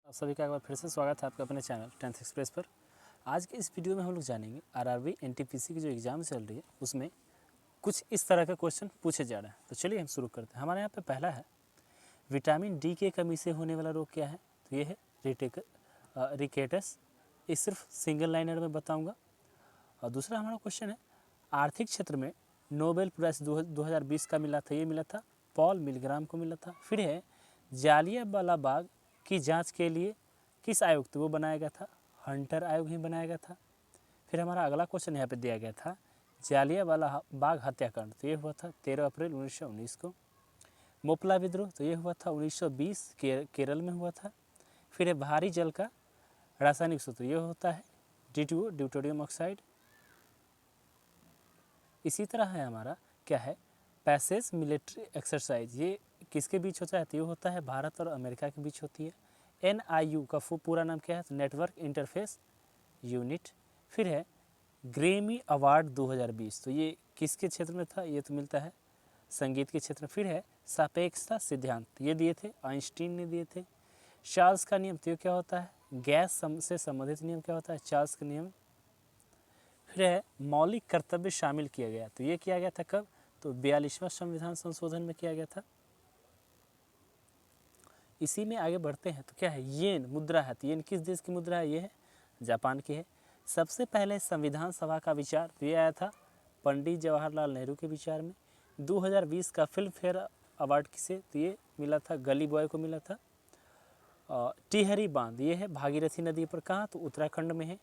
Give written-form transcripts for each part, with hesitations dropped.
सभी का एक बार फिर से स्वागत है आपका अपने चैनल 10th एक्सप्रेस पर। आज के इस वीडियो में हम लोग जानेंगे आरआरबी एनटीपीसी की जो एग्ज़ाम चल रही है उसमें कुछ इस तरह का क्वेश्चन पूछे जा रहे हैं। तो चलिए हम शुरू करते हैं। हमारे यहाँ पे पहला है, विटामिन डी के कमी से होने वाला रोग क्या है? तो ये है रिकेटस। ये सिर्फ सिंगल लाइनर में बताऊँगा। और दूसरा हमारा क्वेश्चन है, आर्थिक क्षेत्र में नोबेल प्राइज़ 2020 का मिला था, ये मिला था पॉल मिलग्राम को मिला था। फिर है, जालियांवाला बाग की जांच के लिए किस आयोग को वो बनाया गया था? हंटर आयोग ही बनाया गया था। फिर हमारा अगला क्वेश्चन यहाँ पे दिया गया था, जालियांवाला बाग हत्याकांड, तो ये हुआ था 13 अप्रैल 1919 को। मोपला विद्रोह, तो ये हुआ था 1920 केरल में हुआ था। फिर है, भारी जल का रासायनिक सूत्र, ये होता है D2O, ड्यूटेरियम ऑक्साइड। इसी तरह है हमारा क्या है, पैसेज मिलिट्री एक्सरसाइज, ये किसके बीच होता है? तो ये होता है भारत और अमेरिका के बीच होती है। NIU का पूरा नाम क्या है? तो नेटवर्क इंटरफेस यूनिट। फिर है, ग्रेमी अवार्ड 2020, तो ये किसके क्षेत्र में था? ये तो मिलता है संगीत के क्षेत्र में। फिर है, सापेक्षता सिद्धांत, ये दिए थे आइंस्टीन ने दिए थे। चार्ल्स का नियम, तो ये क्या होता है? गैस से संबंधित नियम क्या होता है? चार्ल्स का नियम। फिर है, मौलिक कर्तव्य शामिल किया गया, तो ये किया गया था कब? तो 42वां संविधान संशोधन में किया गया था। इसी में आगे बढ़ते हैं तो क्या है, येन मुद्रा है, तो येन किस देश की मुद्रा है? ये है जापान की है। सबसे पहले संविधान सभा का विचार, तो ये आया था पंडित जवाहरलाल नेहरू के विचार में। 2020 का फिल्म फेयर अवार्ड किसे? तो ये मिला था गली बॉय को मिला था। टिहरी बांध, ये है भागीरथी नदी पर, कहाँ? तो उत्तराखंड में है।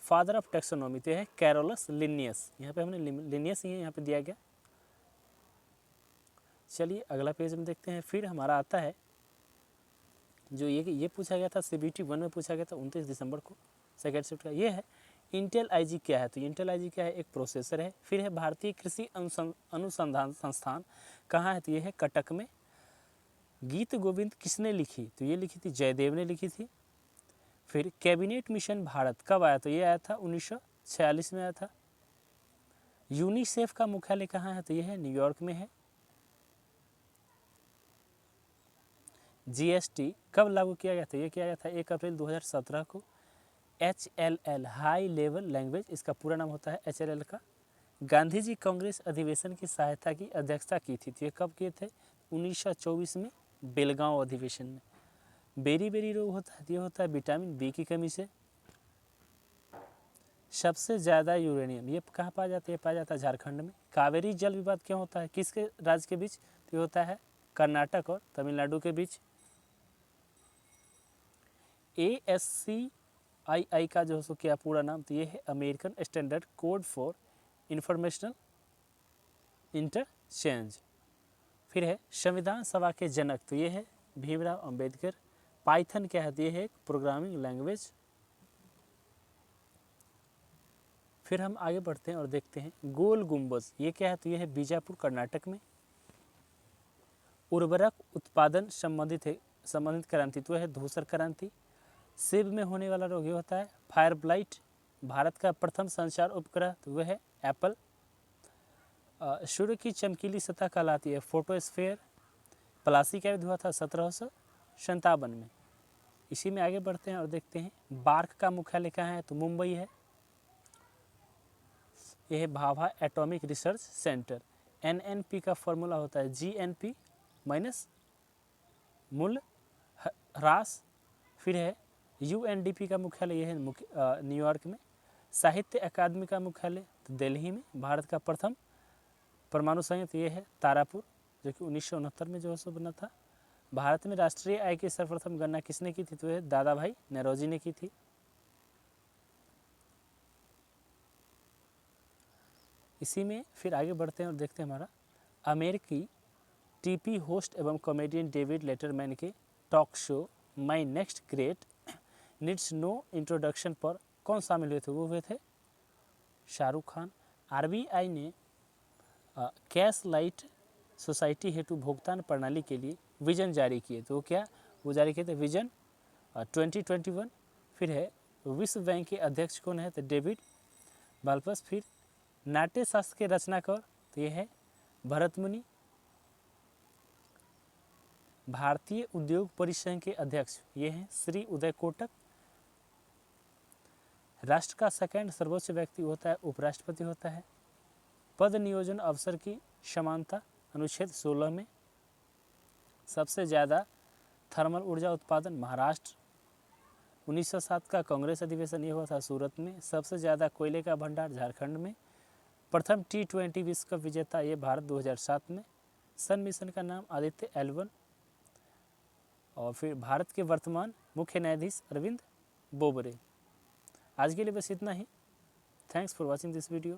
फादर ऑफ टेक्सोनॉमी, तो है कैरोलस लिनियस, यहाँ पे हमने लिनियस ही है यहाँ पे दिया गया। चलिए अगला पेज में देखते हैं। फिर हमारा आता है जो ये पूछा गया था, CBT 1 में पूछा गया था 29 दिसंबर को, सेकेंड शिफ्ट का। ये है, इंटेल IG क्या है? तो इंटेल IG क्या है? एक प्रोसेसर है। फिर है, भारतीय कृषि अनुसंधान संस्थान कहाँ है? तो ये है कटक में। गीत गोविंद किसने लिखी? तो ये लिखी थी जयदेव ने लिखी थी। फिर कैबिनेट मिशन भारत कब आया? तो ये आया था 1946 में आया था। यूनिसेफ का मुख्यालय कहाँ है? तो ये है न्यूयॉर्क में है। GST कब लागू किया गया था? ये किया गया था 1 अप्रैल 2017 को। HLL हाई लेवल लैंग्वेज, इसका पूरा नाम होता है HLL का। गांधी जी कांग्रेस अधिवेशन की सहायता की अध्यक्षता की थी, तो ये कब किए थे? 1924 में बेलगांव अधिवेशन में। बेरी बेरी रोग होता है, ये होता है विटामिन B की कमी से। सबसे ज़्यादा यूरेनियम ये कहाँ पाया जाता है? ये पाया जाता है झारखंड में। कावेरी जल विवाद क्यों होता है? किसके राज्य के बीच? तो ये होता है कर्नाटक और तमिलनाडु के बीच। ASCII का जो है क्या पूरा नाम? तो ये है American standard code for informational interchange. फिर है, संविधान सभा के जनक, तो ये है भीमराव अंबेडकर। पाइथन क्या है? तो ये है एक प्रोग्रामिंग लैंग्वेज। फिर हम आगे बढ़ते हैं और देखते हैं गोल गुम्बज, ये क्या है? तो ये है बीजापुर कर्नाटक में। उर्वरक उत्पादन संबंधित क्रांति, तो है धूसर क्रांति। सेब में होने वाला रोग ये होता है फायर ब्लाइट। भारत का प्रथम संचार उपग्रह, तो वह है एप्पल। सूर्य की चमकीली सतह कहलाती है फोटोस्फेयर। प्लासी का युद्ध हुआ था 1757 में। इसी में आगे बढ़ते हैं और देखते हैं बार्क का मुख्यालय कहाँ है? तो मुंबई है। यह है Bhabha atomic research centre. NNP का फॉर्मूला होता है GNP माइनस मूल ह्रास। फिर है, UNDP का मुख्यालय यह है न्यूयॉर्क में। साहित्य अकादमी का मुख्यालय तो दिल्ली में। भारत का प्रथम परमाणु संयंत्र ये है तारापुर, जो कि 1969 में जो है बना था। भारत में राष्ट्रीय आय की सर्वप्रथम गणना किसने की थी? तो यह दादा भाई नौरोजी ने की थी। इसी में फिर आगे बढ़ते हैं और देखते हैं हमारा अमेरिकी टीपी होस्ट एवं कॉमेडियन डेविड लेटरमैन के talk show my next great needs no introduction पर कौन शामिल हुए थे? वो हुए थे शाहरुख खान। RBI ने कैश लाइट सोसाइटी हेतु भुगतान प्रणाली के लिए विजन जारी किए, तो क्या वो जारी किए थे? विजन 2021। फिर है, विश्व बैंक के अध्यक्ष कौन है? तो डेविड बाल्पस। फिर नाट्य शास्त्र के रचनाकार, तो ये है भरत मुनि। भारतीय उद्योग परिसंघ के अध्यक्ष ये हैं श्री उदय कोटक। राष्ट्र का सेकंड सर्वोच्च व्यक्ति होता है उपराष्ट्रपति होता है। पद नियोजन अवसर की समानता अनुच्छेद 16 में। सबसे ज़्यादा थर्मल ऊर्जा उत्पादन महाराष्ट्र। 1907 का कांग्रेस अधिवेशन ये हुआ था सूरत में। सबसे ज़्यादा कोयले का भंडार झारखंड में। प्रथम T20 विश्व कप विजेता ये भारत 2007 में। सन मिशन का नाम आदित्य L1। और फिर भारत के वर्तमान मुख्य न्यायाधीश अरविंद बोबड़े। आज के लिए बस इतना ही। Thanks for watching this video.